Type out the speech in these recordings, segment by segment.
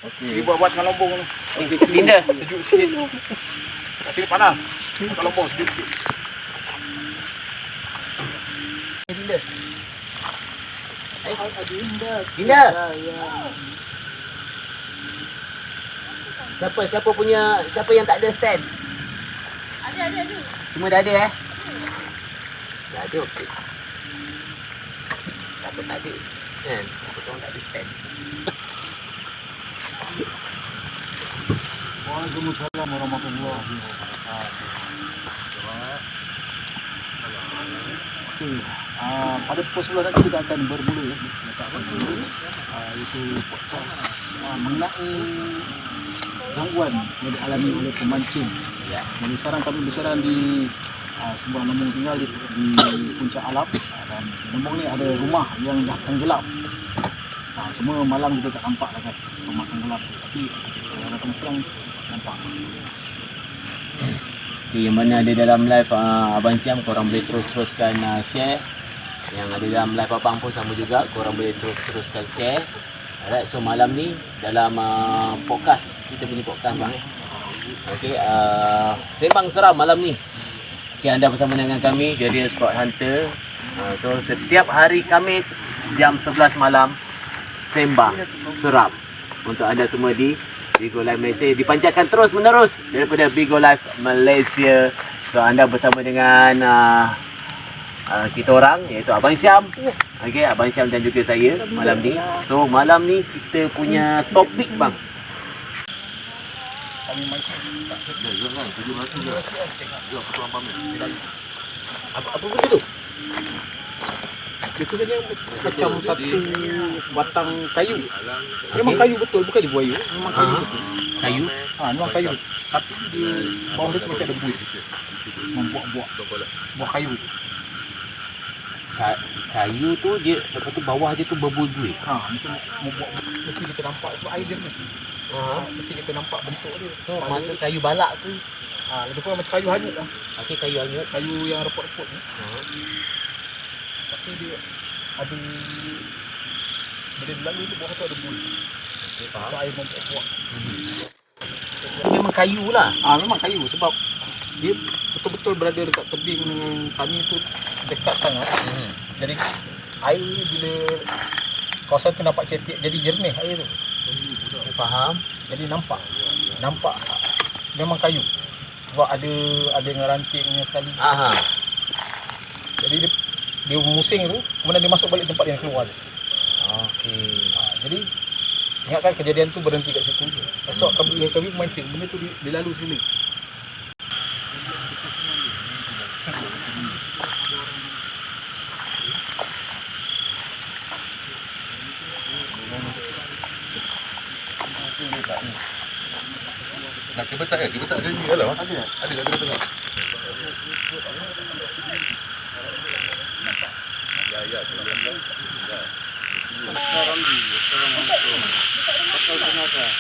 Okey. Buat dengan lombong tu. Linda. Sejuk sikit. Kat sini panas. Makan lombong sejuk sikit. Linda. Linda. Siapa yang tak ada stand? Ada. Semua dah ada Dah ada, okey. Siapa tak ada? Kan? Siapa orang tak ada stand? Waalaikumsalam warahmatullahi wabarakatuh. Okey, pada pukul 11 nanti kita akan bermula ya. Itu podcast mengenai gangguan yang dialami oleh pemancing. Ya. Jadi sekarang kami berseran di sebuah lembung tinggal di puncak alam, dan lembung ni ada rumah yang dah tenggelam. Cuma malam kita tak nampak lah kan rumah tenggelam tu, tapi kalau kami serang nampak. Okay, yang mana ada dalam live Abang Siam, korang boleh teruskan share. Yang ada dalam live Abang pun sama juga, korang boleh teruskan share. Alright, so malam ni dalam podcast, kita punya podcast bang. Okey, sembang seram malam ni. Okay, anda bersama dengan kami, Jadian Sport Hunter. So setiap hari Khamis jam 11 malam sembang seram untuk anda semua di Bigo Live Malaysia, dipancarkan terus menerus daripada Bigo Live Malaysia. So anda bersama dengan kita orang, iaitu Abang Syam. Okey, Abang Syam dan juga saya malam ni. So malam ni kita punya topik bang. Apa benda tu? Itu dia macam satu batang kayu. Memang kayu betul, bukan di buaya. Memang kayu betul. Kayu? Memang kayu. Tapi di bawah dia tu macam ada buih. Membuat buah kayu. Kayu tu dia, lepas tu bawah dia tu berbuih-buih. Macam membuat, mesti kita nampak sebab air dia mesti. Mesti kita nampak bentuk dia. So masa kayu balak tu. Lebih kurang macam kayu hanyut lah. Okey, kayu hanyut. Kayu yang repot-repot ni. Tapi dia ada, bila dia lalu tu bawah tu ada buih. Okey, faham. So air membuat. Memang kayu lah. Memang kayu sebab dia betul-betul berada dekat tebing dengan kami tu dekat sangat. Jadi air bila kawasan tu nampak cetek, jadi jernih air tu. Faham. Jadi nampak memang kayu. Sebab ada dengan rantingnya sekali. Jadi dia musing tu, kemudian dia masuk balik tempat yang keluar tu. Okey. Jadi ingatkan kejadian tu berhenti kat situ je. Esok kami memancing, benda tu dia lalu sini. Nak kebet tak ya? Kebet tak ada ni ke dalam? Ada kat tengah. Ya, sekarang ni, sekarang masuk. Pasal jenazah.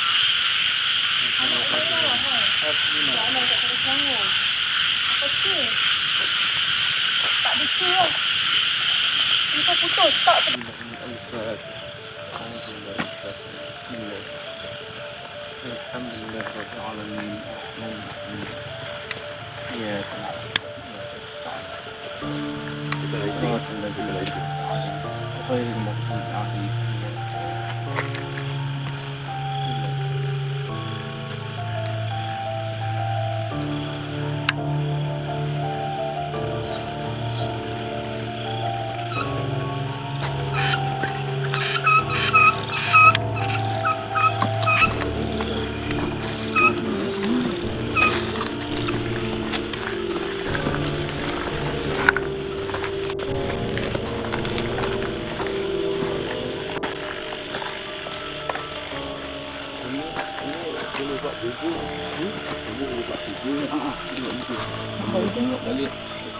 Apa tu? Tak bisa lah. Kita putus, tak. Alhamdulillah rabbil alamin. Ya,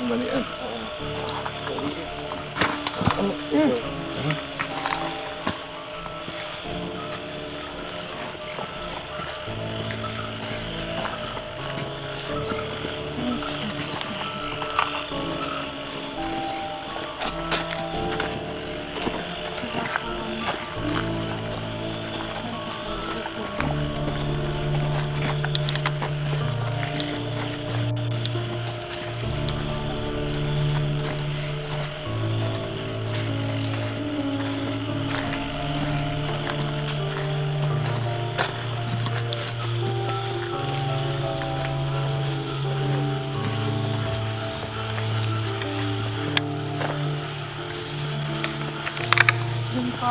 Balik kan.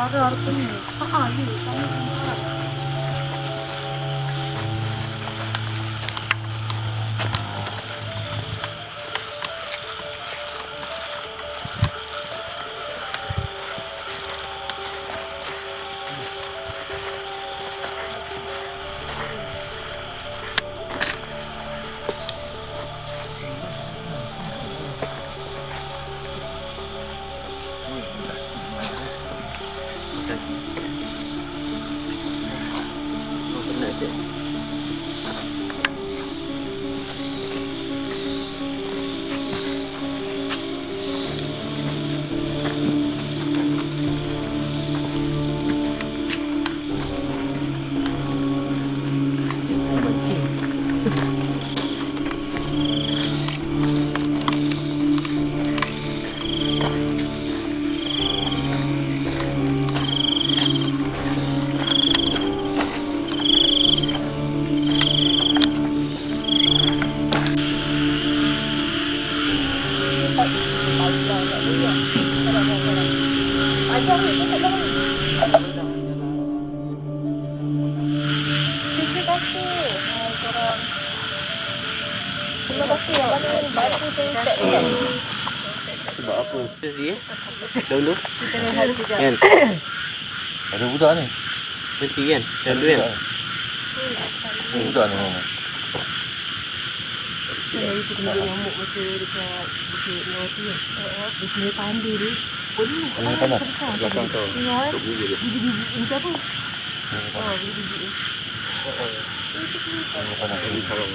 Parah rupanya. Haa, ya. Parah. Ajar ni, tak tahu ni. Terima kasih. Korang. Terima kasih yang mana bantu saya tak kan. Sebab apa? Berhenti dahulu Kita rehat sekejap. kan? Ada budak ni. Berhenti kan? Dahulu kan? Ada budak ni. Saya itu kena nyamuk masa dekat Bukit Melati kan. Dia kena pandai dia. Boleh. Yang panas. Belakang kau. Tengok Untuk bubur je. biji-biji macam apa? Biji-biji ni. Yang panas. Ini sarung.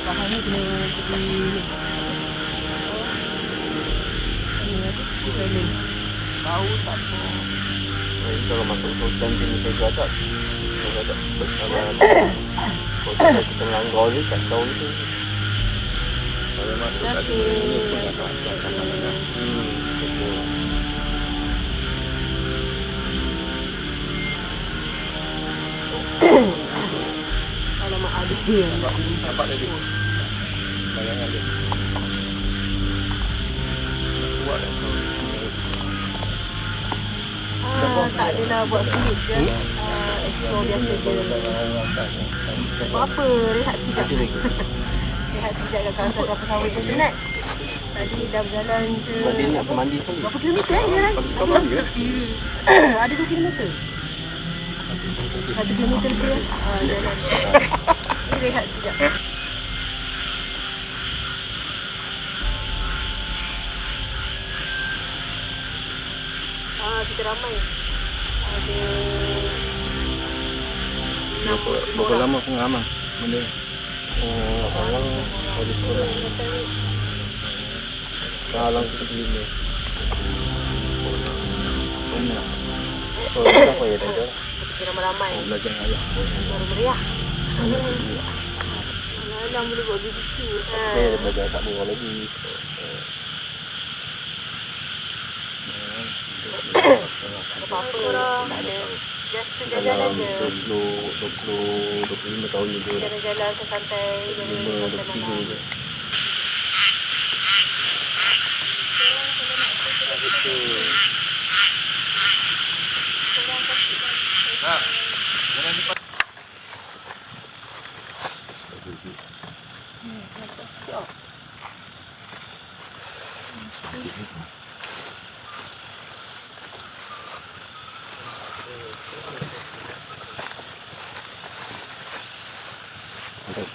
Bahan ni kena pergi ni. Ni apa? Repellent. Bau tak apa. Kalau masuk hutan sini saya gadak. Saya gadak bersamaan. Kalau kita melanggar ni kat tahu tu. Kalau masuk kat Okey. sini pun dah tak. Betul. Alamak ada dia. Nampak tadi. Bayangan dia. Kuat kan kau. Tak adalah buat kulit je. Explore biasa je. Buat apa? Rehat sekejap. Ada lagi. Rehat sekejap kat kawasan kelapa sawit tu penat. Tadi dah berjalan ke Sebab dia nak mandi sekali. berapa kilometer jalan? Kau mandi ke? Ada 2 kilometer. 1 kilometer lebih lah. Jalan. Ni rehat sekejap. Kita ramai. Ada Berapa lama pengalaman benda ni? Orang dari sekolah. Kalang kita beli. Banyak. So, apa ya dah jauh? kita ramai-ramai. Belajar ayah. Baru meriah. Alam boleh buat BBQ. Saya ada belajar tak murah lagi. Tak apa-apa. Tak ada. Just jalan-jalan Dalam je. 25 tahun ni je. Jalan-jalan ke santai. Jalan-jalan santai 23 malam. je.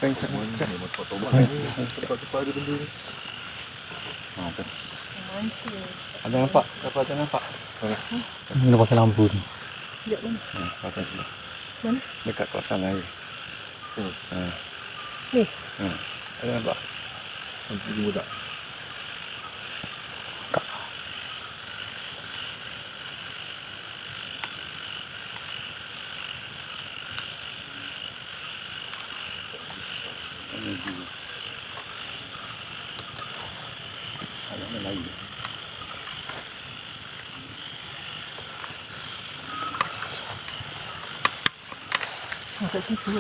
Peng kat ni motor tobat ni. Tempat-tempat ada benda ni. Ha tu. Mancing. Ada nampak? Ada nampak? Ini pasal lampu ni. Sekejap mana? Kawasan sini. Mana? Dekat kawasan air. Ni? Ada nampak? Pergi budak. Ada yang lain. Kat situ.